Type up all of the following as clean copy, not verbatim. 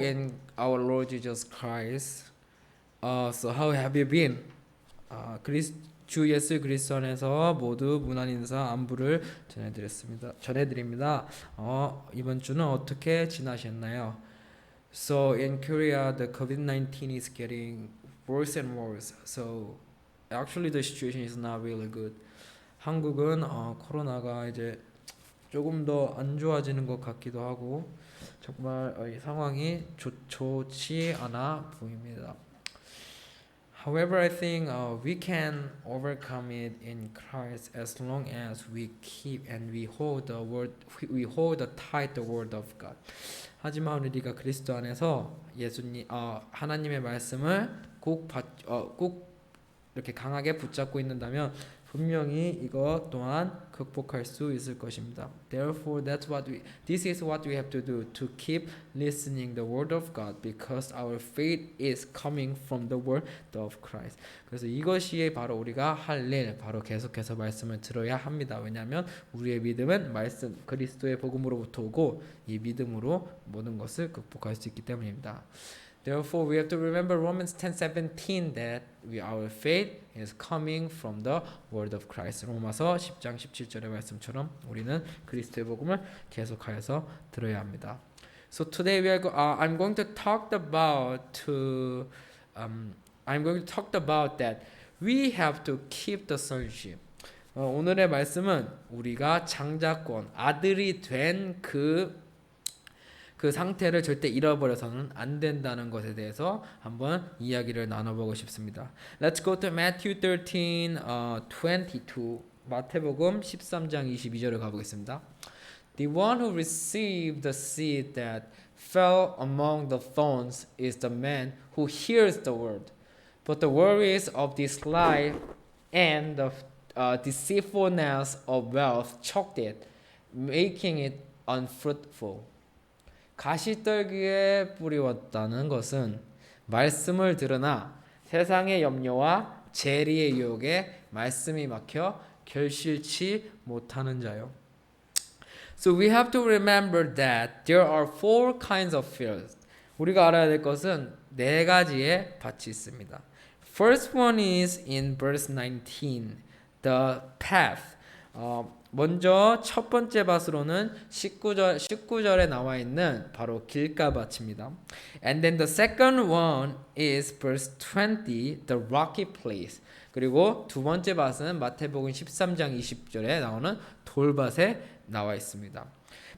in our Lord Jesus Christ. So how have you been? 주 예수 그리스도 안에서 모두 문안 인사 안부를 전해드립니다. 이번 주는 어떻게 지나셨나요? So in Korea, the COVID-19 is getting worse and worse. So actually the situation is not really good. 한국은 코로나가 이제 조금 더 안 좋아지는 것 같기도 하고 정말 이 상황이 좋지 않아 보입니다. However, I think we can overcome it in Christ as long as we keep and we hold tight the word of God. 하지만 우리가 그리스도 안에서 하나님의 말씀을 꼭 이렇게 강하게 붙잡고 있는다면 분명히 이것 또한 극복할 수 있을 것입니다. Therefore, this is what we have to do to keep listening the word of God, because our faith is coming from the word of Christ. 그래서 이것이 바로 우리가 할 일, 바로 계속해서 말씀을 들어야 합니다. 왜냐하면 우리의 믿음은 말씀, 그리스도의 복음으로부터 오고 이 믿음으로 모든 것을 극복할 수 있기 때문입니다. Therefore, we have to remember Romans 10:17 that our faith is coming from the word of Christ. 로마서 10장 17절의 말씀처럼 우리는 그리스도의 복음을 계속하여서 들어야 합니다. So today I'm going to talk about that we have to keep the sonship. 오늘의 말씀은 우리가 장자권, 아들이 된 그 상태를 절대 잃어버려서는 안 된다는 것에 대해서 한번 이야기를 나눠보고 싶습니다. Let's go to Matthew 13:22. 마태복음 13장 22절을 가보겠습니다. The one who received the seed that fell among the thorns is the man who hears the word, but the worries of this life and the deceitfulness of wealth choked it, making it unfruitful. 가시떨기에 뿌리웠다는 것은 말씀을 들으나 세상의 염려와 재리의 유혹에 말씀이 막혀 결실치 못하는 자요. So we have to remember that there are four kinds of fields. 우리가 알아야 될 것은 네 가지의 밭이 있습니다. First one is in verse 19, the path. 먼저 첫 번째 밭으로는 19절에 나와 있는 바로 길가밭입니다. And then the second one is verse 20, the rocky place. 그리고 두 번째 밭은 마태복음 13장 20절에 나오는 돌밭에 나와 있습니다.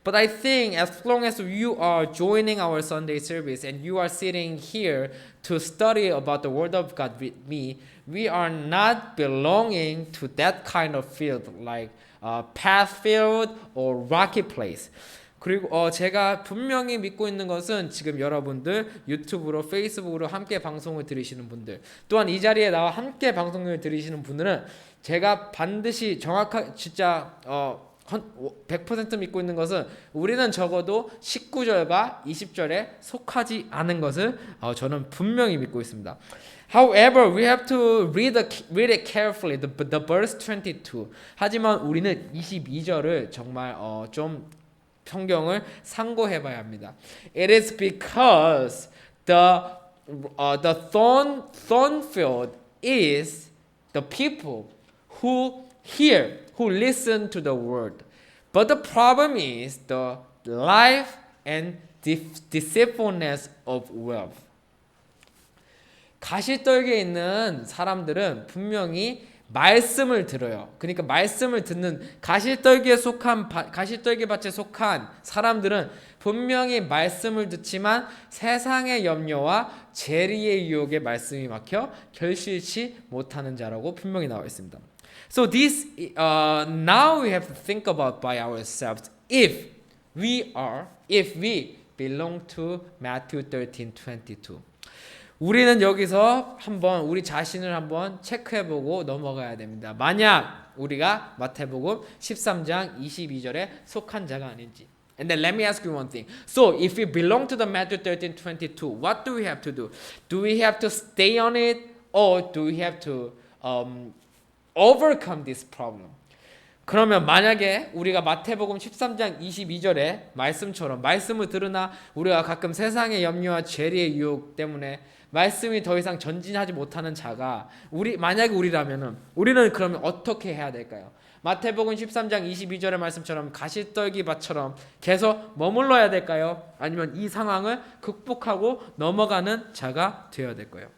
But I think as long as you are joining our Sunday service and you are sitting here to study about the Word of God with me, we are not belonging to that kind of field like path field or rocky place. 그리고 제가 분명히 믿고 있는 것은 지금 여러분들 유튜브로 페이스북으로 함께 방송을 들으시는 분들 또한 이 자리에 나와 함께 방송을 들으시는 분들은 제가 반드시 정확하게 진짜 100% 믿고 있는 것은 우리는 적어도 19절과 20절에 속하지 않은 것을 저는 분명히 믿고 있습니다. However, we have to read it carefully, the verse 22. 하지만 우리는 22절을 정말 좀 성경을 상고해봐야 합니다. It is because the thorn field is the people who hear, who listen to the word. But the problem is the life and deceitfulness of wealth. 가시떨기에 있는 사람들은 분명히 말씀을 들어요. 그러니까 말씀을 듣는 가시떨기에 속한 가시떨기 밭에 속한 사람들은 분명히 말씀을 듣지만 세상의 염려와 재리의 유혹에 말씀이 막혀 결실치 못하는 자라고 분명히 나와 있습니다. So this now we have to think about by ourselves if we belong to Matthew 13:22. 우리는 여기서 한번 우리 자신을 한번 체크해보고 넘어가야 됩니다. 만약 우리가 마태복음 13장 22절에 속한 자가 아닌지. And then let me ask you one thing. So if we belong to the Matthew 13:22, what do we have to do? Do we have to stay on it or do we have to overcome this problem? 그러면 만약에 우리가 마태복음 13장 22절에 말씀처럼 말씀을 들으나 우리가 가끔 세상의 염려와 죄의 유혹 때문에 말씀이 더 이상 전진하지 못하는 자가 만약에 우리라면은 우리는 그러면 어떻게 해야 될까요? 마태복음 13장 22절의 말씀처럼 가시떨기밭처럼 계속 머물러야 될까요? 아니면 이 상황을 극복하고 넘어가는 자가 되어야 될까요?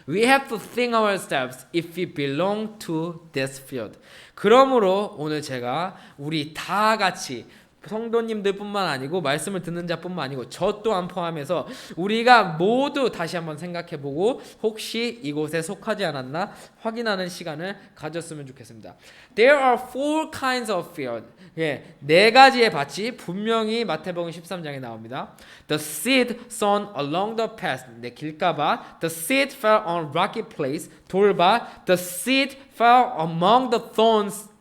We have to think ourselves if we belong to this field. 그러므로 오늘 제가 우리 다 같이 성도님들뿐만 아니고 말씀을 듣는 자뿐만 아니고 저 또한 포함해서 우리가 모두 다시 한번 생각해보고 혹시 이곳에 속하지 않았나 확인하는 시간을 가졌으면 좋겠습니다. There are four kinds of field. 네 가지의 밭이 분명히 마태복음 13장에 나옵니다. The seed sown along the path, 길가밭. The seed fell on rocky place, 돌밭. The seed fell among the thorns.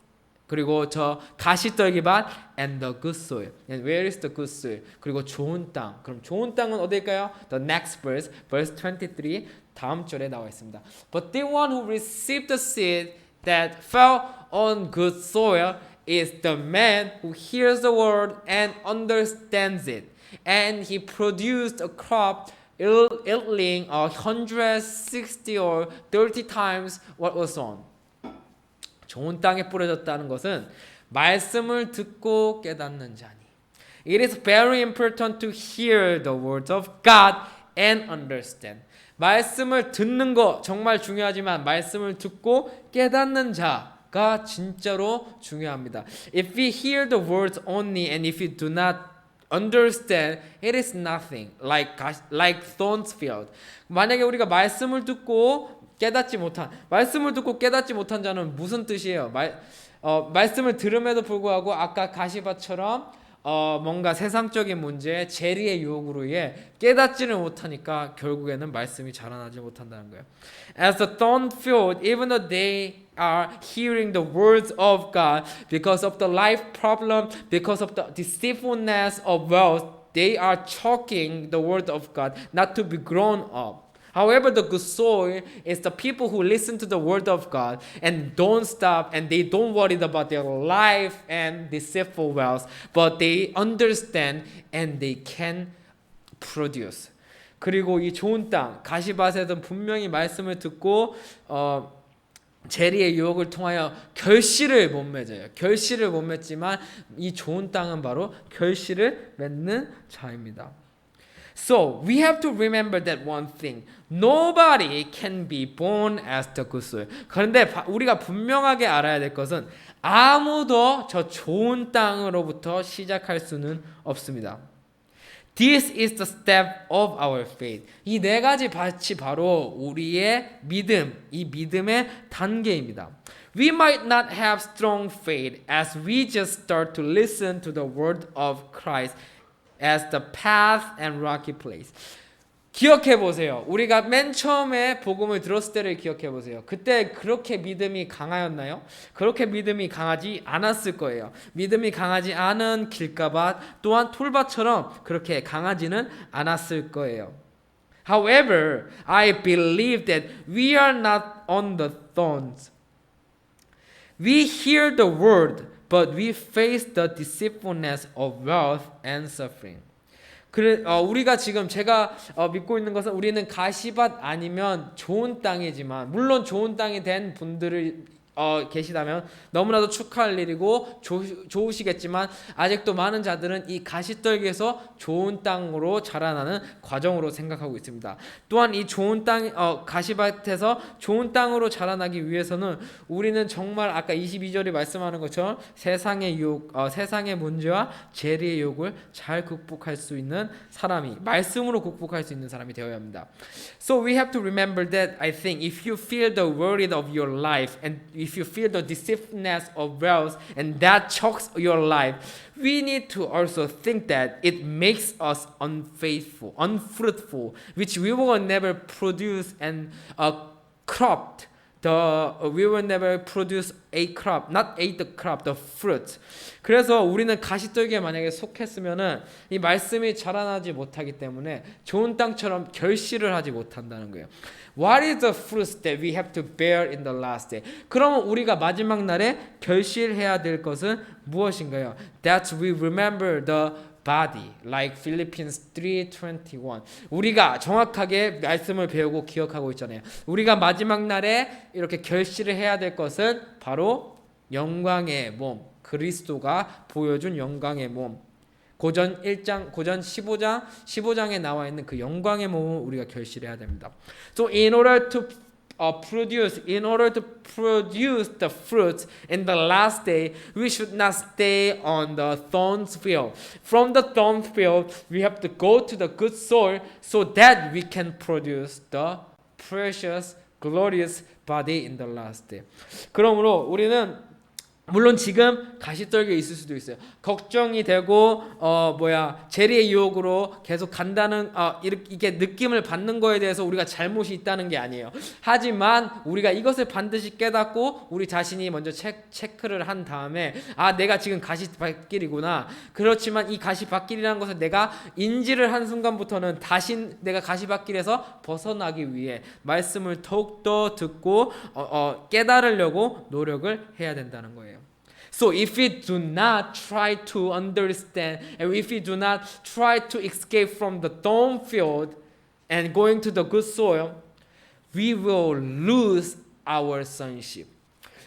그리고 저 가시떨기밭 and the good soil. And where is the good soil? 그리고 좋은 땅. 그럼 좋은 땅은 어딜까요? The next verse, verse 23 다음 절에 나와 있습니다. But the one who received the seed that fell on good soil is the man who hears the word and understands it. And he produced a crop yielding 160 or 30 times what was sown. 좋은 땅에 뿌려졌다는 것은 말씀을 듣고 깨닫는 자니. It is very important to hear the words of God and understand. 말씀을 듣는 거 정말 중요하지만 말씀을 듣고 깨닫는 자가 진짜로 중요합니다. If we hear the words only and if we do not understand, it is nothing like thorns field. 만약에 우리가 말씀을 듣고 말씀을 듣고 깨닫지 못한 자는 무슨 뜻이에요? 말씀을 들음에도 불구하고 아까 가시밭처럼 뭔가 세상적인 문제, 재리의 유혹으로 인해 깨닫지를 못하니까 결국에는 말씀이 자라나지 못한다는 거예요. As the thorn field, even though they are hearing the words of God, because of the life problem, because of the deceitfulness of wealth, they are choking the word of God not to be grown up. However, the good soil is the people who listen to the word of God and don't stop and they don't worry about their life and deceitful wealth, but they understand and they can produce. 그리고 이 좋은 땅, 가시밭에는 분명히 말씀을 듣고 재리의 유혹을 통하여 결실을 못 맺어요. 결실을 못 맺지만 이 좋은 땅은 바로 결실을 맺는 자입니다. So we have to remember that one thing. Nobody can be born as the good soil. 그런데 우리가 분명하게 알아야 될 것은 아무도 저 좋은 땅으로부터 시작할 수는 없습니다. This is the step of our faith. 이 네 가지 밭이 바로 우리의 믿음, 이 믿음의 단계입니다. We might not have strong faith as we just start to listen to the word of Christ as the path and rocky place. 기억해 보세요. 우리가 맨 처음에 복음을 들었을 때를 기억해 보세요. 그때 그렇게 믿음이 강하였나요? 그렇게 믿음이 강하지 않았을 거예요. 믿음이 강하지 않은 길가밭 또한 돌밭처럼 그렇게 강하지는 않았을 거예요. However, I believe that we are not on the thorns. We hear the word, but we face the deceitfulness of wealth and suffering. 우리가 지금 제가 믿고 있는 것은 우리는 가시밭 아니면 좋은 땅이지만 물론 좋은 땅이 된 분들을 계시다면 너무나도 축하할 일이고 좋으시겠지만 아직도 많은 자들은 이 가시떨기에서 좋은 땅으로 자라나는 과정으로 생각하고 있습니다. 또한 이 좋은 땅 가시밭에서 좋은 땅으로 자라나기 위해서는 우리는 정말 아까 22절이 말씀하는 것처럼 세상의 유혹, 세상의 문제와 재리의 유혹을 잘 극복할 수 있는 사람이 말씀으로 극복할 수 있는 사람이 되어야 합니다. So we have to remember that I think if you feel the worry of your life and if you feel the deceitfulness of wealth and that chokes your life, we need to also think that it makes us unfaithful, unfruitful, which we will never produce and crop we will never produce a crop, not a the crop, the fruit. 그래서 우리는 가시떨기에 만약에 속했으면은 이 말씀이 자라나지 못하기 때문에 좋은 땅처럼 결실을 하지 못한다는 거예요. What is the fruits that we have to bear in the last day? 그러면 우리가 마지막 날에 결실해야 될 것은 무엇인가요? That we remember the body, like Philippians 3:21. 우리가 정확하게 말씀을 배우고 기억하고 있잖아요. 우리가 마지막 날에 이렇게 결실을 해야 될 것은 바로 영광의 몸, 그리스도가 보여준 영광의 몸. 고전 15장에 나와 있는 그 영광의 몸을 우리가 결실해야 됩니다. So in order to produce the fruit in the last day, we should not stay on the thorns field. From the thorn field, we have to go to the good soil so that we can produce the precious, glorious body in the last day. 그러므로 우리는 물론 지금 가시떨기에 있을 수도 있어요. 걱정이 되고 재리의 유혹으로 계속 간다는 이게 느낌을 받는 거에 대해서 우리가 잘못이 있다는 게 아니에요. 하지만 우리가 이것을 반드시 깨닫고 우리 자신이 먼저 체크를 한 다음에 내가 지금 가시밭길이구나. 그렇지만 이 가시밭길이라는 것을 내가 인지를 한 순간부터는 다시 내가 가시밭길에서 벗어나기 위해 말씀을 더욱더 듣고 깨달으려고 노력을 해야 된다는 거예요. So if we do not try to understand and if we do not try to escape from the thorn field and going to the good soil, we will lose our sonship.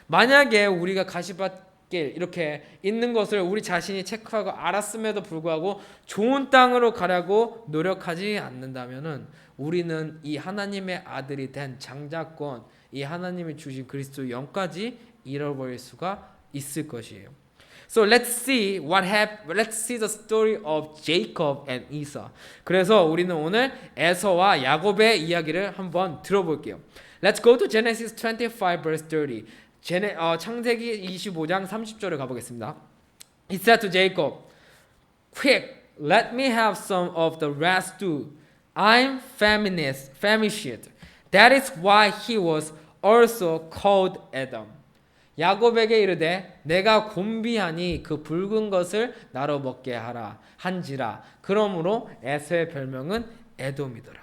만약에 우리가 가시밭길 이렇게 있는 것을 우리 자신이 체크하고 알았음에도 불구하고 좋은 땅으로 가려고 노력하지 않는다면은 우리는 이 하나님의 아들이 된 장자권, 이 하나님이 주신 그리스도의 영까지 잃어버릴 수가 있을 것이에요. So let's see the story of Jacob and Esau. 그래서 우리는 오늘 에서와 야곱의 이야기를 한번 들어볼게요. Let's go to Genesis 25 verse 30. 창세기 25장 30절을 가보겠습니다. He said to Jacob, "Quick, let me have some of the rest too. I'm famished. That is why he was also called Edom." 야곱에게 이르되 내가 곤비하니 그 붉은 것을 나로 먹게 하라 한지라. 그러므로 에서의 별명은 에돔이더라.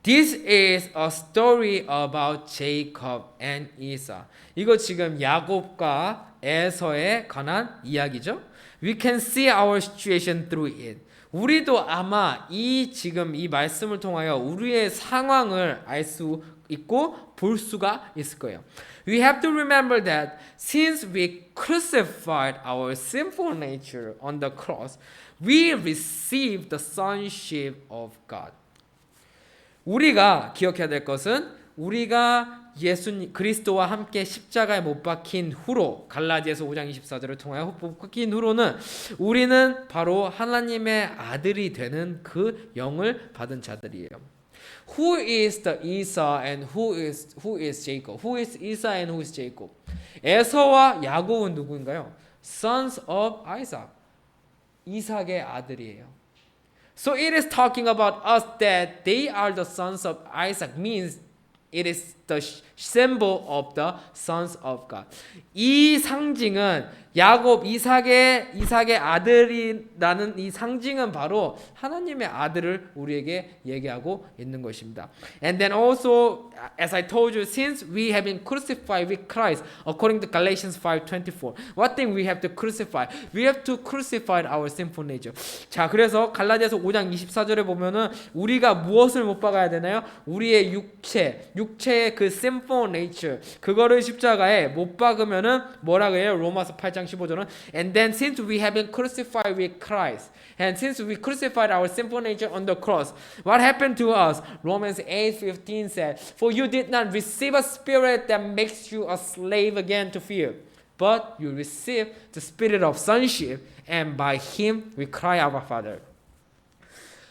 This is a story about Jacob and Esau. 이거 지금 야곱과 에서에 관한 이야기죠. We can see our situation through it. 우리도 아마 지금 이 말씀을 통하여 우리의 상황을 알 수 있고 볼 수가 있을 거예요. We have to remember that since we crucified our sinful nature on the cross, we received the sonship of God. 우리가 기억해야 될 것은 우리가 그리스도와 함께 십자가에 못 박힌 후로 갈라디아서 5장 24절을 통하여 못 박힌 후로는 우리는 바로 하나님의 아들이 되는 그 영을 받은 자들이에요. Who is the Esau and who is Jacob? Who is Esau and who is Jacob? 에서와 야곱은 누구인가요? Sons of Isaac. 이삭의 아들이에요. So it is talking about us that they are the sons of Isaac means it is the symbol of the sons of God. 이 상징은 이삭의 아들이라는 이 상징은 바로 하나님의 아들을 우리에게 얘기하고 있는 것입니다. And then also, as I told you, since we have been crucified with Christ, according to Galatians 5:24, what thing we have to crucify? We have to crucify our sinful nature. 자, 그래서 갈라디아서 5장 24절에 보면은 우리가 무엇을 못 박아야 되나요? 우리의 육체의 그 sinful nature, 그거를 십자가에 못 박으면은 뭐라고 해요? 로마서 8장 15절은 And then since we have been crucified with Christ and since we crucified our sinful nature on the cross, what happened to us? Romans 8:15 said, For you did not receive a spirit that makes you a slave again to fear, but you received the spirit of sonship, and by him we cry, Our Father.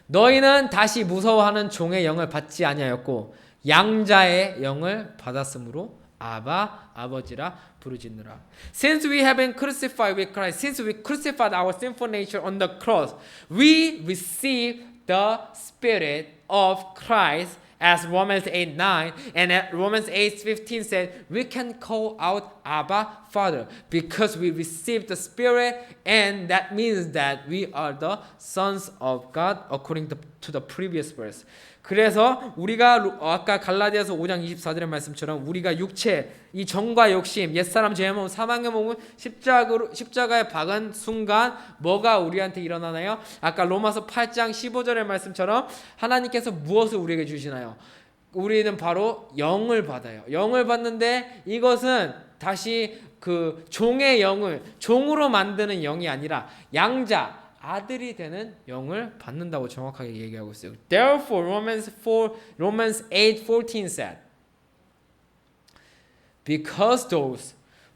너희는 다시 무서워하는 종의 영을 받지 아니하였고 양자의 영을 받았으므로 아버지라 부르짖느라. Since we have been crucified with Christ, since we crucified our sinful nature on the cross, we receive the Spirit of Christ as Romans 8:9 and at Romans 8:15 said, we can call out Abba, Father, because we received the Spirit, and that means that we are the sons of God according to the previous verse. 그래서 우리가 아까 갈라디아서 5장 24절의 말씀처럼 우리가 육체, 이 정과 욕심, 옛사람 죄의 몸, 사망의 몸을 십자가에 박은 순간 뭐가 우리한테 일어나나요? 아까 로마서 8장 15절의 말씀처럼 하나님께서 무엇을 우리에게 주시나요? 우리는 바로 영을 받아요. 영을 받는데 이것은 다시 그 종의 영을 종으로 만드는 영이 아니라 양자, 아들이 되는 영을 받는다고 정확하게 얘기하고 있어요. Therefore, Romans 8:14 said, because those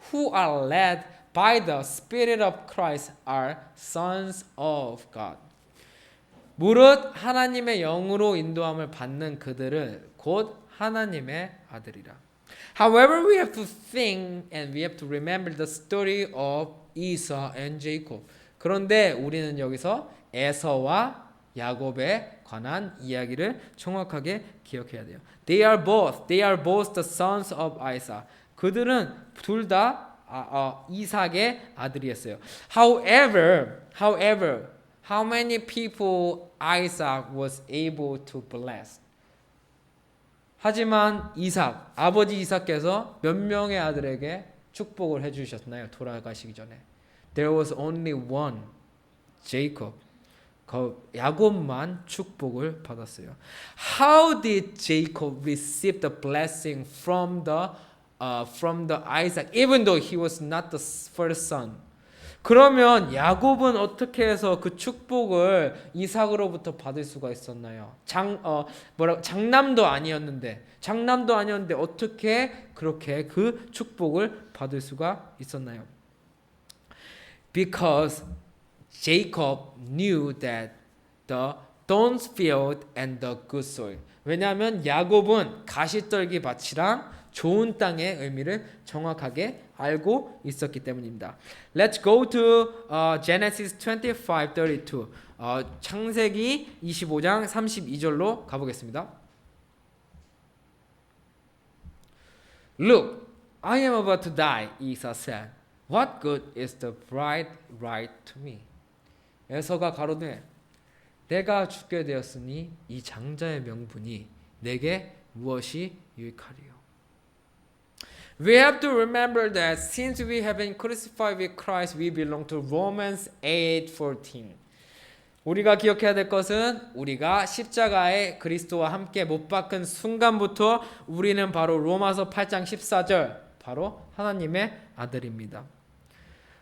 who are led by the Spirit of Christ are sons of God. 무릇 하나님의 영으로 인도함을 받는 그들은 곧 하나님의 아들이라. However, we have to think and we have to remember the story of Esau and Jacob. 그런데 우리는 여기서 에서와 야곱에 관한 이야기를 정확하게 기억해야 돼요. They are both the sons of Isaac. 그들은 둘 다 이삭의 아들이었어요. However, how many people Isaac was able to bless? 하지만 아버지 이삭께서 몇 명의 아들에게 축복을 해주셨나요? 돌아가시기 전에. There was only one, Jacob. 야곱만 축복을 받았어요. How did Jacob receive the blessing from the Isaac, even though he was not the first son? 그러면 야곱은 어떻게 해서 그 축복을 이삭으로부터 받을 수가 있었나요? 장남도 아니었는데 어떻게 그렇게 그 축복을 받을 수가 있었나요? Because Jacob knew that the thorns field and the good soil. 왜냐하면 야곱은 가시떨기 밭이랑 좋은 땅의 의미를 정확하게 알고 있었기 때문입니다. Let's go to Genesis 25:32. 창세기 25장 32절로 가보겠습니다. Look, I am about to die, Esau said. What good is the birthright to me? 에서가 가로되 내가 죽게 되었으니 이 장자의 명분이 내게 무엇이 유익하리요? We have to remember that since we have been crucified with Christ, we belong to Romans 8:14. 우리가 기억해야 될 것은 우리가 십자가에 그리스도와 함께 못 박힌 순간부터 우리는 바로 로마서 8장 14절 바로 하나님의 아들입니다.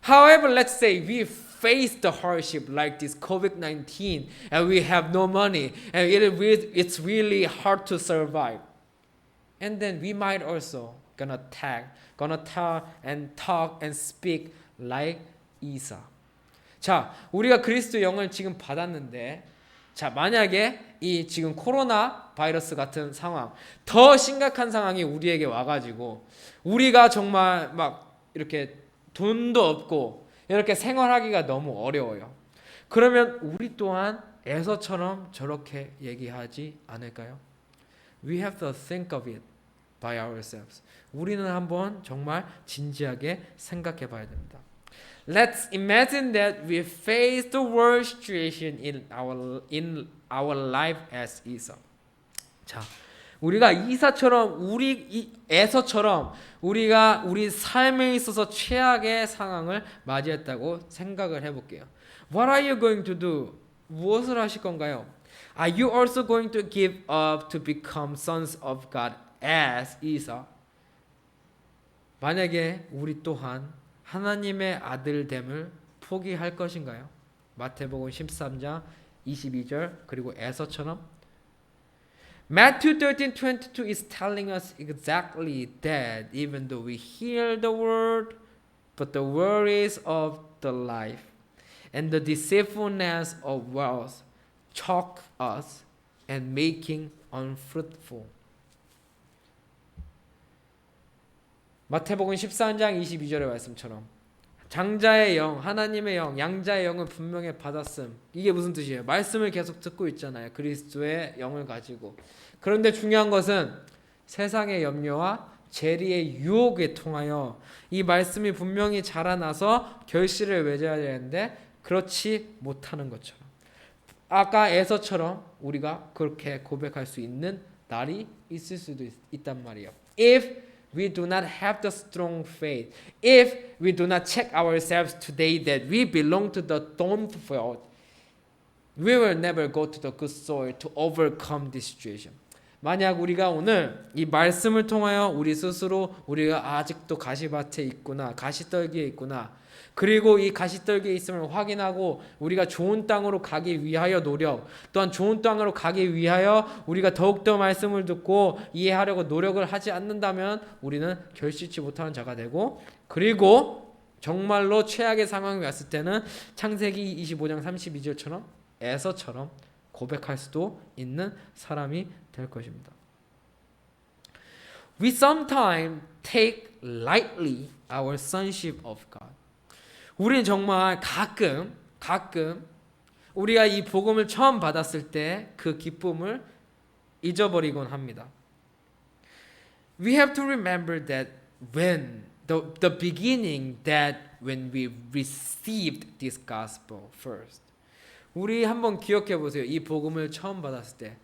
However, let's say we face the hardship like this COVID-19 and we have no money and it's really hard to survive. And then we might also gonna talk and speak like Esau. 자, 우리가 그리스도 영을 지금 받았는데 자, 만약에 이 지금 코로나 바이러스 같은 상황, 더 심각한 상황이 우리에게 와가지고 우리가 정말 막 이렇게 돈도 없고 이렇게 생활하기가 너무 어려워요. 그러면 우리 또한 에서처럼 저렇게 얘기하지 않을까요? We have to think of it by ourselves. 우리는 한번 정말 진지하게 생각해 봐야 됩니다. Let's imagine that we face the worst situation in our life as Esau. 자, 우리가 이사처럼 에서처럼 우리가 우리 삶에 있어서 최악의 상황을 맞이했다고 생각을 해볼게요. What are you going to do? 무엇을 하실 건가요? Are you also going to give up to become sons of God as Esau? 만약에 우리 또한 하나님의 아들됨을 포기할 것인가요? 마태복음 13장 22절 그리고 에서처럼 Matthew 13:22 is telling us exactly that even though we hear the word, but the worries of the life and the deceitfulness of wealth choke us and making unfruitful. 마태복음 13장 22절의 말씀처럼 장자의 영, 하나님의 영, 양자의 영을 분명히 받았음. 이게 무슨 뜻이에요? 말씀을 계속 듣고 있잖아요. 그리스도의 영을 가지고. 그런데 중요한 것은 세상의 염려와 재리의 유혹에 통하여 이 말씀이 분명히 자라나서 결실을 맺어야 되는데 그렇지 못하는 것처럼, 아까 에서처럼 우리가 그렇게 고백할 수 있는 날이 있을 수도 있단 말이에요. If we do not have the strong faith, if we do not check ourselves today that we belong to the thorned field, we will never go to the good soil to overcome this situation. 만약 우리가 오늘 이 말씀을 통하여 우리 스스로 우리가 아직도 가시밭에 있구나, 가시떨기에 있구나, 그리고 이 가시떨기에 있음을 확인하고 우리가 좋은 땅으로 가기 위하여 노력, 또한 좋은 땅으로 가기 위하여 우리가 더욱더 말씀을 듣고 이해하려고 노력을 하지 않는다면 우리는 결실치 못하는 자가 되고, 그리고 정말로 최악의 상황이 왔을 때는 창세기 25장 32절처럼 에서처럼 고백할 수도 있는 사람이 될 것입니다. We sometimes take lightly our sonship of God. 우리는 정말 가끔 우리가 이 복음을 처음 받았을 때 그 기쁨을 잊어버리곤 합니다. We have to remember that when the beginning, that when we received this gospel first. 우리 한번 기억해 보세요. 이 복음을 처음 받았을 때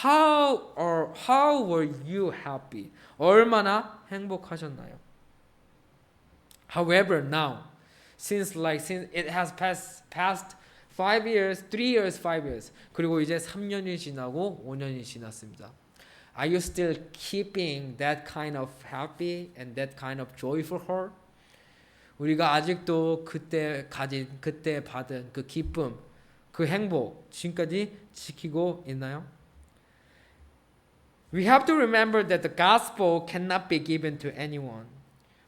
how were you happy? 얼마나 행복하셨나요? However, now since it has passed 5 years, 3 years, 5 years, 그리고 이제 3년이 지나고 5년이 지났습니다. Are you still keeping that kind of happy and that kind of joyful heart? 우리가 아직도 그때 받은 그 기쁨, 그 행복 지금까지 지키고 있나요? We have to remember that the gospel cannot be given to anyone.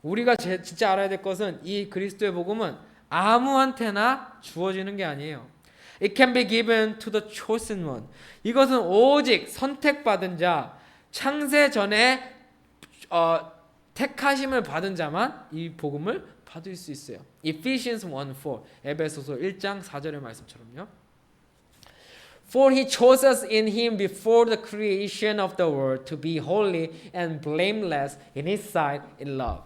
우리가 진짜 알아야 될 것은 이 그리스도의 복음은 아무한테나 주어지는 게 아니에요. It can be given to the chosen one. 이것은 오직 선택받은 자, 창세 전에 택하심을 받은 자만 이 복음을 받을 수 있어요. Ephesians 1:4, 에베소서 1장 4절의 말씀처럼요. For he chose us in him before the creation of the world to be holy and blameless in his sight in love.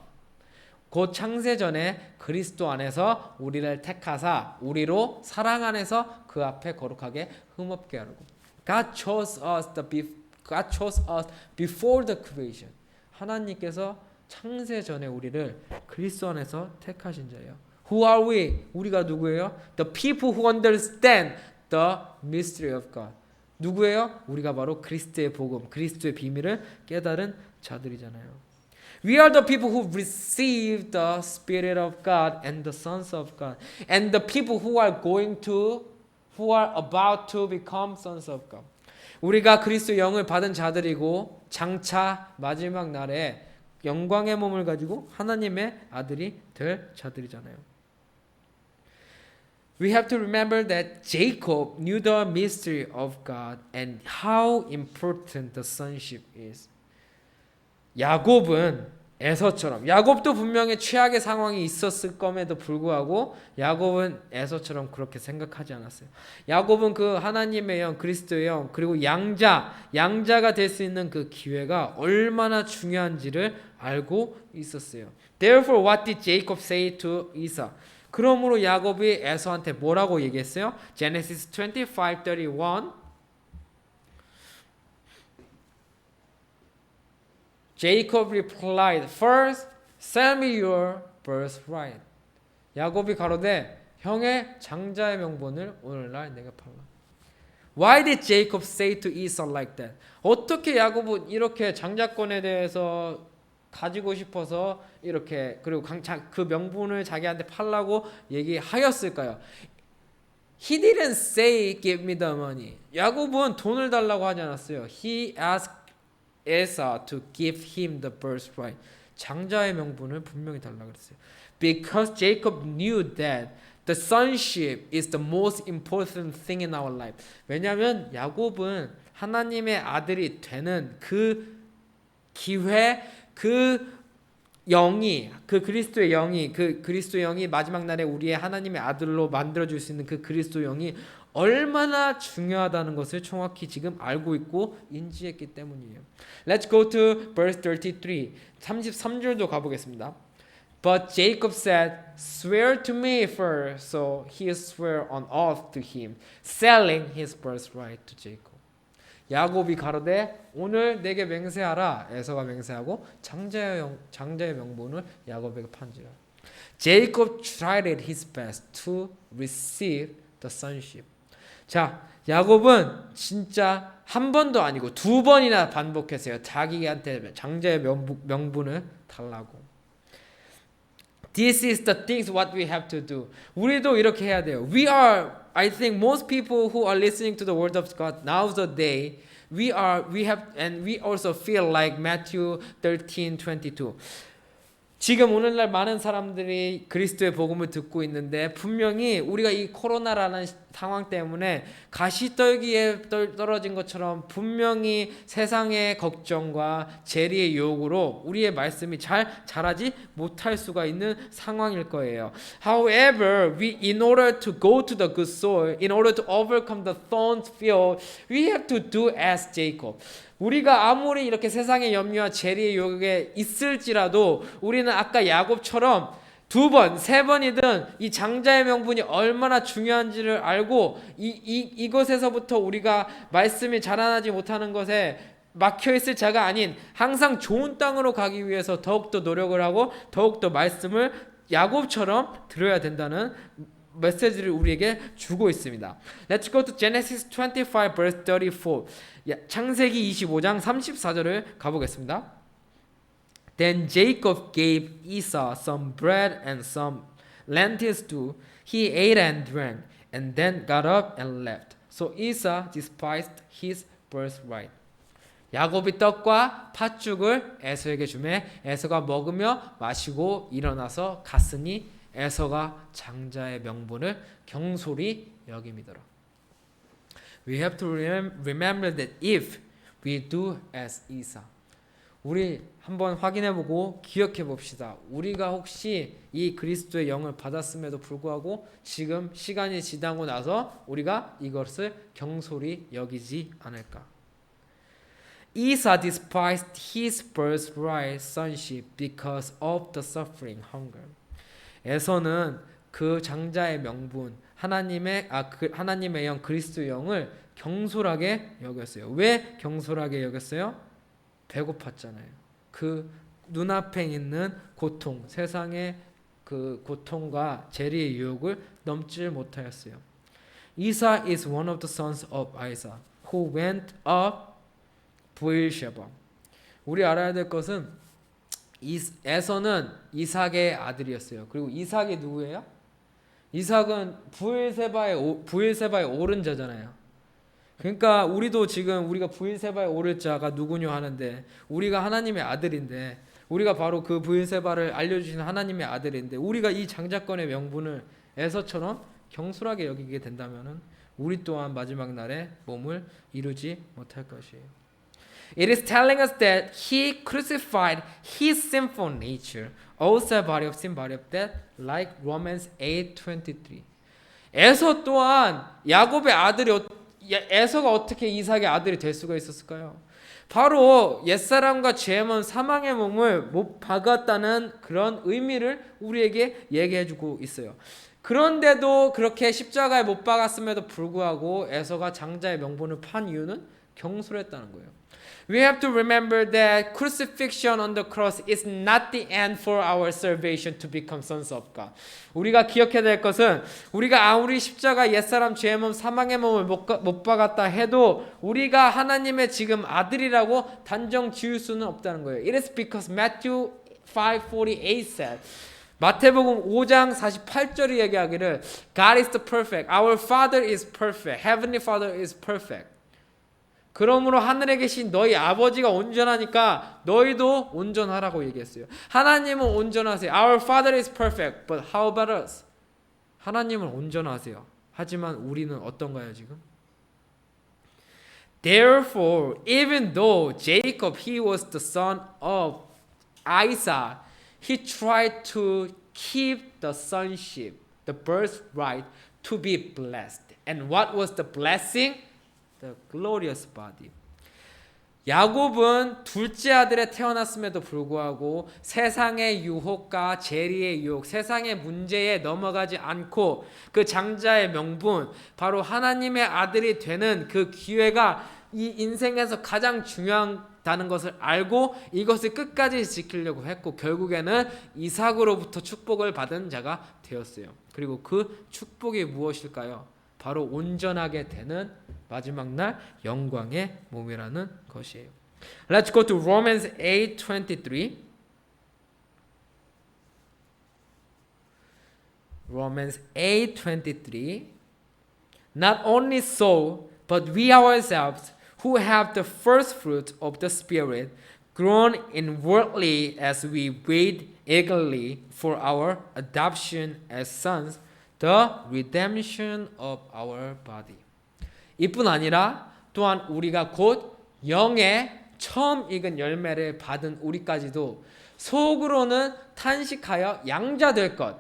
곧 창세 전에 그리스도 안에서 우리를 택하사 우리로 사랑 안에서 그 앞에 거룩하게 흠없게 하려고. God chose us before the creation. 하나님께서 창세 전에 우리를 그리스도 안에서 택하신 자예요. Who are we? 우리가 누구예요? The people who understand the mystery of God. 누구예요? 우리가 바로 그리스도의 복음, 그리스도의 비밀을 깨달은 자들이잖아요. We are the people who receive the Spirit of God and the sons of God, and the people who are about to become sons of God. 우리가 그리스도 영을 받은 자들이고 장차 마지막 날에 영광의 몸을 가지고 하나님의 아들이 될 자들이잖아요. We have to remember that Jacob knew the mystery of God and how important the sonship is. 야곱은 에서처럼, 야곱도 분명히 최악의 상황이 있었을 것에도 불구하고 야곱은 에서처럼 그렇게 생각하지 않았어요. 야곱은 그 하나님의 영, 그리스도의 영, 그리고 양자가 될 수 있는 그 기회가 얼마나 중요한지를 알고 있었어요. Therefore, what did Jacob say to Esau? 그러므로 야곱이 에서한테 뭐라고 얘기했어요? Genesis 25:31. Jacob replied, "First, sell me your birthright." 야곱이 가로되 형의 장자의 명분을 오늘날 내게 팔라. Why did Jacob say to Esau like that? 어떻게 야곱은 이렇게 장자권에 대해서 가지고 싶어서 이렇게 그리고 그 명분을 자기한테 팔라고 얘기하였을까요? He didn't say give me the money. 야곱은 돈을 달라고 하지 않았어요. He asked Esau to give him the birthright. 장자의 명분을 분명히 달라고 그랬어요. Because Jacob knew that the sonship is the most important thing in our life. 왜냐하면 야곱은 하나님의 아들이 되는 그 기회, 그 영이 그 그리스도의 영이 그 그리스도의 영이 마지막 날에 우리의 하나님의 아들로 만들어 줄 수 있는 그 그리스도의 영이 얼마나 중요하다는 것을 정확히 지금 알고 있고 인지했기 때문이에요. Let's go to verse 33. 33절도 가보겠습니다. But Jacob said, "Swear to me first." So he swore on oath to him, selling his birthright to Jacob. 야곱이 가로되 오늘 내게 맹세하라. 에서가 맹세하고 장자의 명분을 야곱에게 판지라. Jacob tried his best to receive the sonship. 자, 야곱은 진짜 한 번도 아니고 두 번이나 반복했어요. 자기한테 장자의 명분을 달라고. This is the things what we have to do. 우리도 이렇게 해야 돼요. I think most people who are listening to the word of God nowadays, we also feel like Matthew 13:22. 지금 오늘날 많은 사람들이 그리스도의 복음을 듣고 있는데 분명히 우리가 이 코로나라는 상황 때문에 가시떨기에 떨어진 것처럼 분명히 세상의 걱정과 재리의 유혹으로 우리의 말씀이 잘 자라지 못할 수가 있는 상황일 거예요. However, in order to go to the good soil, in order to overcome the thorns field, we have to do as Jacob. 우리가 아무리 이렇게 세상의 염려와 재리의 유혹에 있을지라도 우리는 아까 야곱처럼 두 번, 세 번이든 이 장자의 명분이 얼마나 중요한지를 알고 이것에서부터 우리가 말씀이 자라나지 못하는 것에 막혀있을 자가 아닌 항상 좋은 땅으로 가기 위해서 더욱더 노력을 하고 더욱더 말씀을 야곱처럼 들어야 된다는 메시지를 우리에게 주고 있습니다. Let's go to Genesis 25 verse 34. 창세기 25장 34절을 가보겠습니다. Then Jacob gave Esau some bread and some lentil stew. He ate and drank, and then got up and left. So Esau despised his birthright. 야곱이 떡과 팥죽을 에서에게 주매 에서가 먹으며 마시고 일어나서 갔으니 에서가 장자의 명분을 경솔히 여김이더라. We have to remember that if we do as Esau, 우리 한번 확인해보고 기억해봅시다. 우리가 혹시 이 그리스도의 영을 받았음에도 불구하고 지금 시간이 지나고 나서 우리가 이것을 경솔히 여기지 않을까? Esau despised his birthright sonship because of the suffering hunger. 에서는 그 장자의 명분 하나님의 영 그리스도 영을 경솔하게 여겼어요. 왜 경솔하게 여겼어요? 배고팠잖아요. 그 눈앞에 있는 고통, 세상의 그 고통과 재리의 유혹을 넘지 못하였어요. Esau is one of the sons of Isaac, who went up Beersheba. 우리 알아야 될 것은 에서는 이삭의 아들이었어요. 그리고 이삭이 누구예요? 이삭은 부엘세바의 오른자잖아요. 그러니까 우리도 지금 우리가 부엘세바의 오를 자가 누구냐 하는데 우리가 하나님의 아들인데 우리가 바로 그 부엘세바를 알려주신 하나님의 아들인데 우리가 이 장자권의 명분을 에서처럼 경솔하게 여기게 된다면은 우리 또한 마지막 날에 몸을 이루지 못할 것이에요. It is telling us that he crucified his sinful nature, also body of sin, body of death, like Romans 8:23. 에서 또한 야곱의 아들이 에서가 어떻게 이삭의 아들이 될 수가 있었을까요? 바로 옛사람과 죄의 몸 사망의 몸을 못 박았다는 그런 의미를 우리에게 얘기해주고 있어요. 그런데도 그렇게 십자가에 못 박았음에도 불구하고 에서가 장자의 명분을 판 이유는 경솔했다는 거예요. We have to remember that crucifixion on the cross is not the end for our salvation to become sons of God. 우리가 기억해야 될 것은 우리가 아무리 십자가 옛사람 죄의 몸 사망의 몸을 못 박았다 해도 우리가 하나님의 지금 아들이라고 단정 지을 수는 없다는 거예요. It is because Matthew 5:48 said 마태복음 5장 48절이 얘기하기를 God is the perfect, our Father is perfect, Heavenly Father is perfect. 그러므로 하늘에 계신 너희 아버지가 온전하니까 너희도 온전하라고 얘기했어요. 하나님은 온전하세요. Our Father is perfect, but how about us? 하나님은 온전하세요. 하지만 우리는 어떤가요 지금? Therefore, even though Jacob he was the son of Isaac, he tried to keep the sonship, the birthright, to be blessed. And what was the blessing? The glorious body. 야곱은 둘째 아들에 태어났음에도 불구하고 세상의 유혹과 재리의 유혹, 세상의 문제에 넘어가지 않고 그 장자의 명분, 바로 하나님의 아들이 되는 그 기회가 이 인생에서 가장 중요하다는 것을 알고 이것을 끝까지 지키려고 했고 결국에는 이삭으로부터 축복을 받은 자가 되었어요. 그리고 그 축복이 무엇일까요? 바로 온전하게 되는 마지막 날 영광의 몸이라는 것이에요. Let's go to Romans 8:23. Romans 8:23. Not only so, but we ourselves who have the first fruit of the Spirit groan inwardly as we wait eagerly for our adoption as sons, the redemption of our body. 이뿐 아니라 또한 우리가 곧 영의 처음 익은 열매를 받은 우리까지도 속으로는 탄식하여 양자 될 것,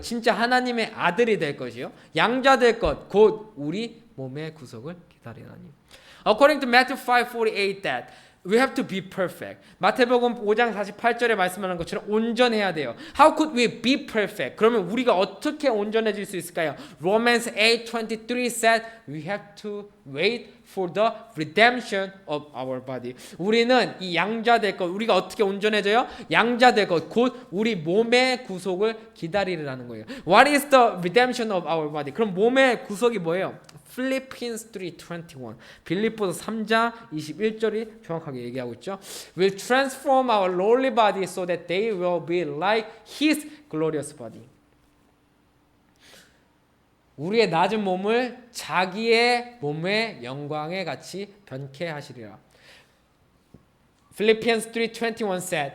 진짜 하나님의 아들이 될 것이요, 양자 될 것, 곧 우리 몸의 구속을 기다리나니. According to Matthew 5:48, that we have to be perfect. 마태복음 5장 48절에 말씀하는 것처럼 온전해야 돼요. How could we be perfect? 그러면 우리가 어떻게 온전해질 수 있을까요? Romans 8:23 said we have to wait for the redemption of our body. 우리는 이 양자될 것, 우리가 어떻게 온전해져요? 양자될 것, 곧 우리 몸의 구속을 기다리라는 거예요. What is the redemption of our body? 그럼 몸의 구속이 뭐예요? Philippians 3:21. 빌립보서 3장 21절이 정확하게 얘기하고 있죠. Will transform our lowly body so that they will be like His glorious body. 우리의 낮은 몸을 자기의 몸의 영광에 같이 변케 하시리라. Philippians 3:21 said,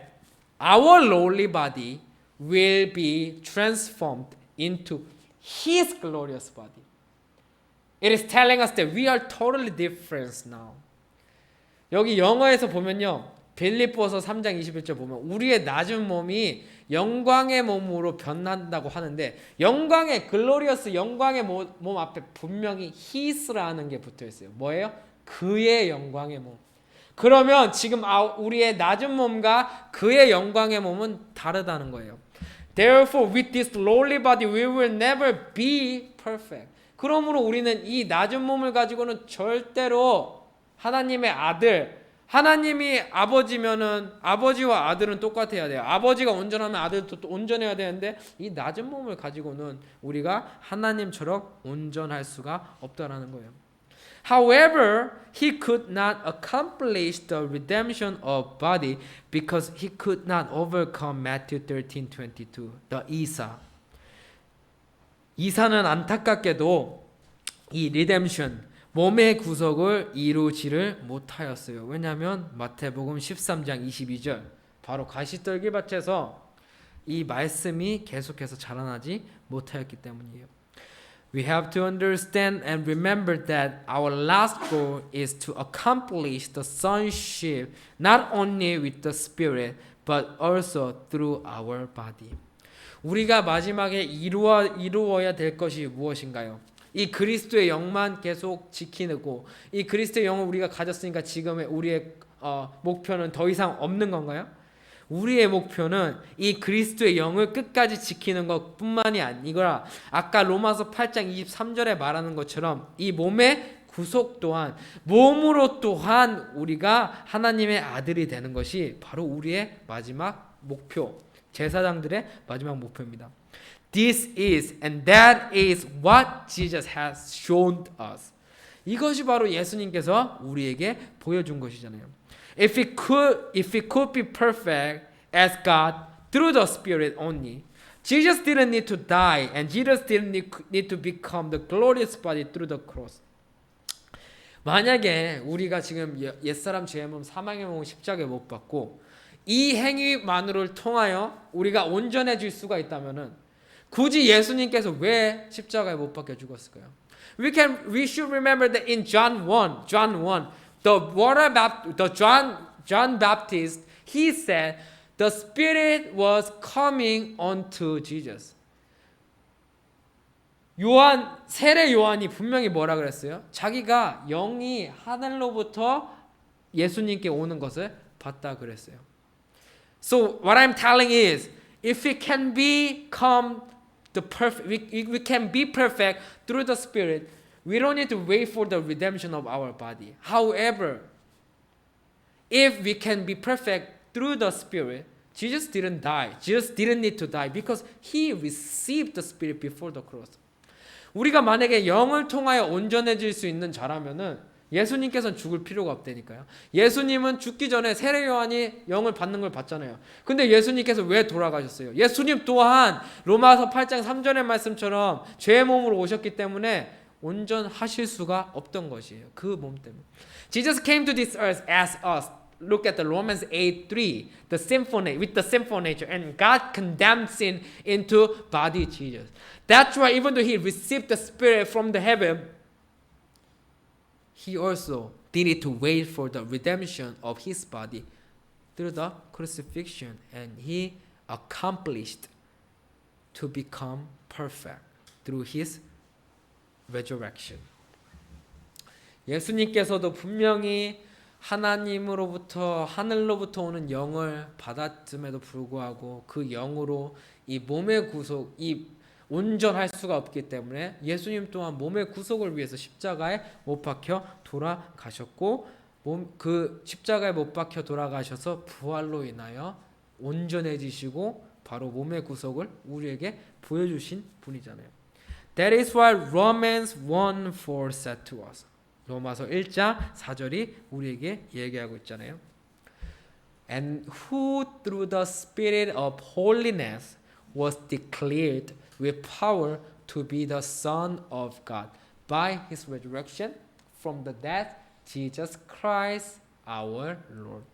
Our lowly body will be transformed into His glorious body. It is telling us that we are totally different now. 여기 영어에서 보면요, 빌립보서 3장 21절 보면 우리의 낮은 몸이 영광의 몸으로 변한다고 하는데, 영광의 글로리어스 영광의 몸 앞에 분명히 his라는 게 붙어 있어요. 뭐예요? 그의 영광의 몸. 그러면 지금 우리의 낮은 몸과 그의 영광의 몸은 다르다는 거예요. Therefore, with this lowly body, we will never be perfect. 그러므로 우리는 이 낮은 몸을 가지고는 절대로 하나님의 아들, 하나님이 아버지면은 아버지와 아들은 똑같아야 돼요. 아버지가 온전하면 아들도 또 온전해야 되는데 이 낮은 몸을 가지고는 우리가 하나님처럼 온전할 수가 없다라는 거예요. However, he could not accomplish the redemption of body because he could not overcome Matthew 13:22, the 이사. 이사는 안타깝게도 이 리뎀션, 몸의 구속을 이루지를 못하였어요. 왜냐하면 마태복음 13장 22절, 바로 가시떨기밭에서 이 말씀이 계속해서 자라나지 못하였기 때문이에요. We have to understand and remember that our last goal is to accomplish the sonship not only with the spirit but also through our body. 우리가 마지막에 이루어야 될 것이 무엇인가요? 이 그리스도의 영만 계속 지키고, 이 그리스도의 영을 우리가 가졌으니까 지금의 우리의 목표는 더 이상 없는 건가요? 우리의 목표는 이 그리스도의 영을 끝까지 지키는 것뿐만이 아니라 아까 로마서 8장 23절에 말하는 것처럼 이 몸의 구속 또한, 몸으로 또한 우리가 하나님의 아들이 되는 것이 바로 우리의 마지막 목표, 제사장들의 마지막 목표입니다. This is and that is what Jesus has shown us. 이것이 바로 예수님께서 우리에게 보여준 것이잖아요. If we could be perfect as God through the Spirit only, Jesus didn't need to die and Jesus didn't need to become the glorious body through the cross. 만약에 우리가 지금 옛사람 죄의 몸, 사망의 몸 십자가에 못 박고 이 행위만으로를 통하여 우리가 온전해질 수가 있다면은 굳이 예수님께서 왜 십자가에 못 박혀 죽었을까요? We should remember that in John 1, John Baptist, he said, The Spirit was coming unto Jesus. 세례 요한이 분명히 뭐라 그랬어요? 자기가 영이 하늘로부터 예수님께 오는 것을 봤다 그랬어요. So what I'm telling is, if we can become the perfect, we can be perfect through the Spirit. We don't need to wait for the redemption of our body. However, if we can be perfect through the Spirit, Jesus didn't die. Jesus didn't need to die because He received the Spirit before the cross. 우리가 만약에 영을 통하여 온전해질 수 있는 자라면은 예수님께서는 죽을 필요가 없다니까요. 예수님은 죽기 전에 세례 요한이 영을 받는 걸 봤잖아요. 근데 예수님께서 왜 돌아가셨어요? 예수님 또한 로마서 8장 3절의 말씀처럼 죄의 몸으로 오셨기 때문에 온전하실 수가 없던 것이에요. 그 몸 때문에. Jesus came to this earth as us. Look at the Romans 8:3, the symphony with the sinful nature, and God condemned sin into body Jesus. That's why even though He received the Spirit from the heaven, He also needed to wait for the redemption of His body through the crucifixion, and He accomplished to become perfect through His resurrection. 예수님께서도 분명히 하나님으로부터 하늘로부터 오는 영을 받았음에도 불구하고 그 영으로 이 몸의 구속, 이 온전할 수가 없기 때문에 예수님 또한 몸의 구속을 위해서 십자가에 못 박혀 돌아가셨고 그 십자가에 못 박혀 돌아가셔서 부활로 인하여 온전해지시고 바로 몸의 구속을 우리에게 보여주신 분이잖아요. That is what Romans 1:4 said to us. 로마서 1장 4절이 우리에게 얘기하고 있잖아요. And who through the Spirit of holiness was declared with power to be the Son of God by His resurrection from the dead, Jesus Christ our Lord.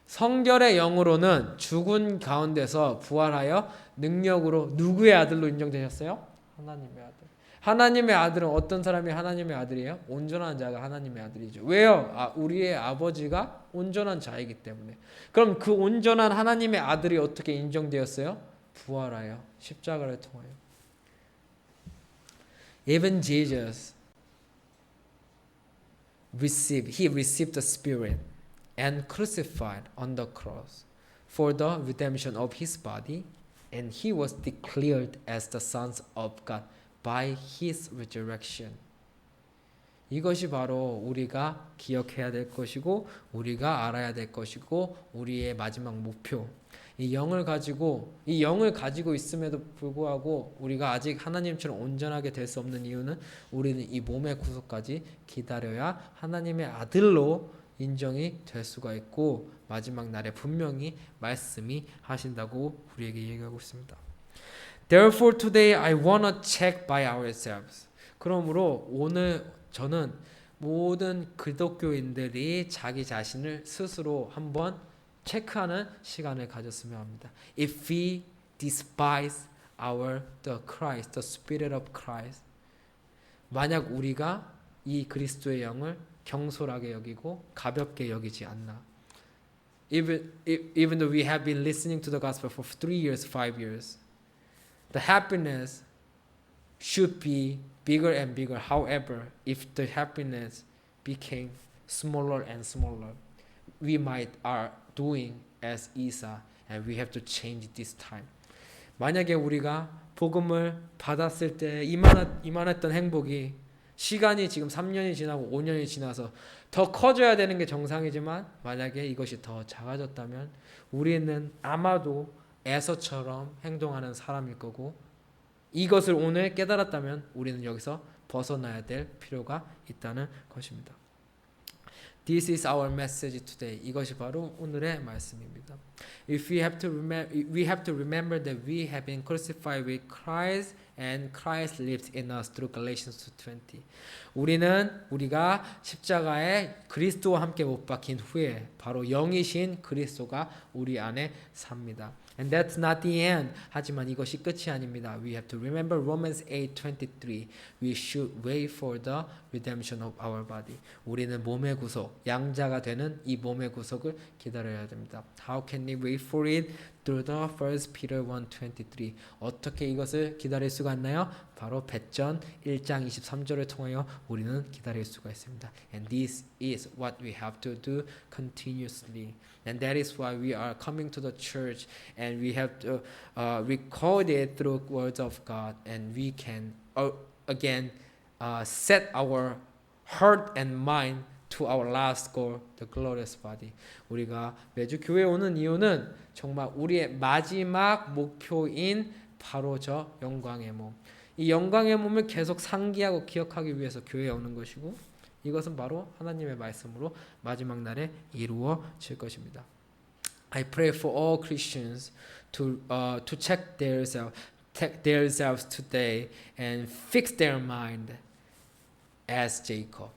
성결의 영으로는 죽은 가운데서 부활하여 능력으로 누구의 아들로 인정되셨어요? 하나님의 아들. 하나님의 아들은 어떤 사람이 하나님의 아들이에요? 온전한 자가 하나님의 아들이죠. 왜요? 우리의 아버지가 온전한 자이기 때문에. 그럼 그 온전한 하나님의 아들이 어떻게 인정되었어요? 부활하여 십자가를 통하여. Even Jesus he received the Spirit and crucified on the cross for the redemption of his body, and he was declared as the sons of God by his resurrection. 이것이 바로 우리가 기억해야 될 것이고 우리가 알아야 될 것이고 우리의 마지막 목표. 이 영을 가지고 있음에도 불구하고 우리가 아직 하나님처럼 온전하게 될 수 없는 이유는 우리는 이 몸의 구속까지 기다려야 하나님의 아들로 인정이 될 수가 있고 마지막 날에 분명히 말씀이 하신다고 우리에게 얘기하고 있습니다. Therefore today I want to check by ourselves. 그러므로 오늘 저는 모든 기독교인들이 자기 자신을 스스로 한번 체크하는 시간을 가졌으면 합니다. If we despise the Christ, the Spirit of Christ, 만약 우리가 이 그리스도의 영을 경솔하게 여기고 가볍게 여기지 않나. Even though we have been listening to the gospel for 3 years, 5 years, the happiness should be bigger and bigger. However, if the happiness became smaller and smaller, we are doing as Esau, and we have to change this time. 만약에 우리가 복음을 받았을 때 이만했던 행복이 시간이 지금 3년이 지나고 5년이 지나서 더 커져야 되는 게 정상이지만 만약에 이것이 더 작아졌다면 우리는 아마도 에서처럼 행동하는 사람일 거고 이것을 오늘 깨달았다면 우리는 여기서 벗어나야 될 필요가 있다는 것입니다. This is our message today. 이것이 바로 오늘의 말씀입니다. We have to remember that we have been crucified with Christ and Christ lives in us through Galatians 2:20. 우리가 십자가에 그리스도와 함께 못 박힌 후에 바로 영이신 그리스도가 우리 안에 삽니다. And that's not the end. 하지만 이것이 끝이 아닙니다. We have to remember Romans 8:23. We should wait for the redemption of our body. 우리는 몸의 구속, 양자가 되는 이 몸의 구속을 기다려야 됩니다. How can we wait for it? Through the 1 Peter 1:23. 어떻게 이것을 기다릴 수가 있나요? 바로 베전 1장 23절을 통하여 우리는 기다릴 수가 있습니다. And this is what we have to do continuously. And that is why we are coming to the church and we have to record it through words of God and we can again set our heart and mind to our last goal, the glorious body. 우리가 매주 교회에 오는 이유는 정말 우리의 마지막 목표인 바로 저 영광의 몸. 이 영광의 몸을 계속 상기하고 기억하기 위해서 교회에 오는 것이고 이것은 바로 하나님의 말씀으로 마지막 날에 이루어질 것입니다. I pray for all Christians to check themselves today and fix their mind as Jacob.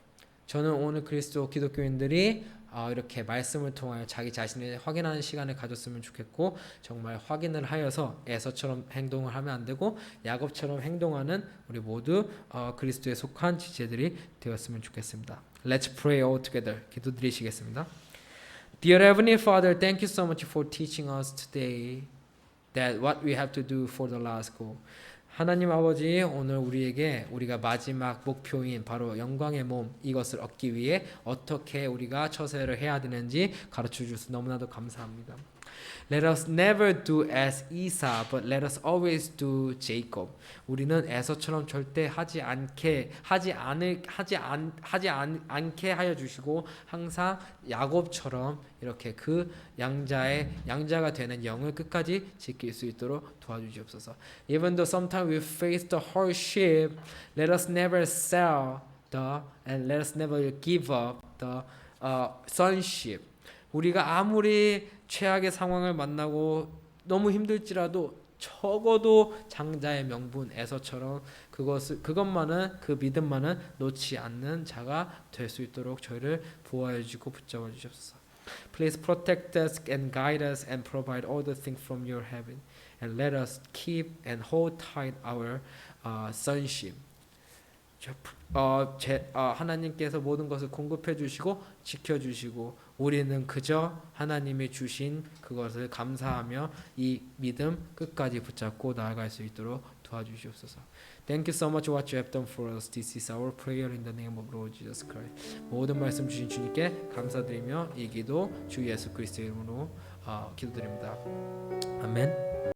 저는 오늘 그리스도 기독교인들이 이렇게 말씀을 통하여 자기 자신을 확인하는 시간을 가졌으면 좋겠고 정말 확인을 하여서 에서처럼 행동을 하면 안 되고 야곱처럼 행동하는 우리 모두 그리스도에 속한 지체들이 되었으면 좋겠습니다. Let's pray all together. 기도드리시겠습니다. Dear Heavenly Father, thank you so much for teaching us today that what we have to do for the last goal. 하나님 아버지 오늘 우리에게 우리가 마지막 목표인 바로 영광의 몸 이것을 얻기 위해 어떻게 우리가 처세를 해야 되는지 가르쳐 주셔서 너무나도 감사합니다. Let us never do as Esau, but let us always do Jacob. 우리는 에서처럼 절대 하지 않게 하여 주시고 항상 야곱처럼 이렇게 그 양자가 되는 영을 끝까지 지킬 수 있도록 도와주시옵소서. Even though sometimes we face the hardship, let us never sell and let us never give up the sonship. 우리가 아무리 최악의 상황을 만나고 너무 힘들지라도 적어도 장자의 명분 에서처럼 그것만은 그 믿음만은 놓지 않는 자가 될 수 있도록 저희를 보호해 주시고 붙잡아 주시옵소서. Please protect us and guide us and provide all the things from your heaven and let us keep and hold tight our sonship. 하나님께서 모든 것을 공급해 주시고 지켜 주시고 우리는 그저 하나님이 주신 그것을 감사하며 이 믿음 끝까지 붙잡고 나아갈 수 있도록 도와주시옵소서. Thank you so much what you have done for us. This is our prayer in the name of Lord Jesus Christ. 모든 말씀 주신 주님께 감사드리며 이 기도 주 예수 그리스도의 이름으로 기도드립니다. 아멘.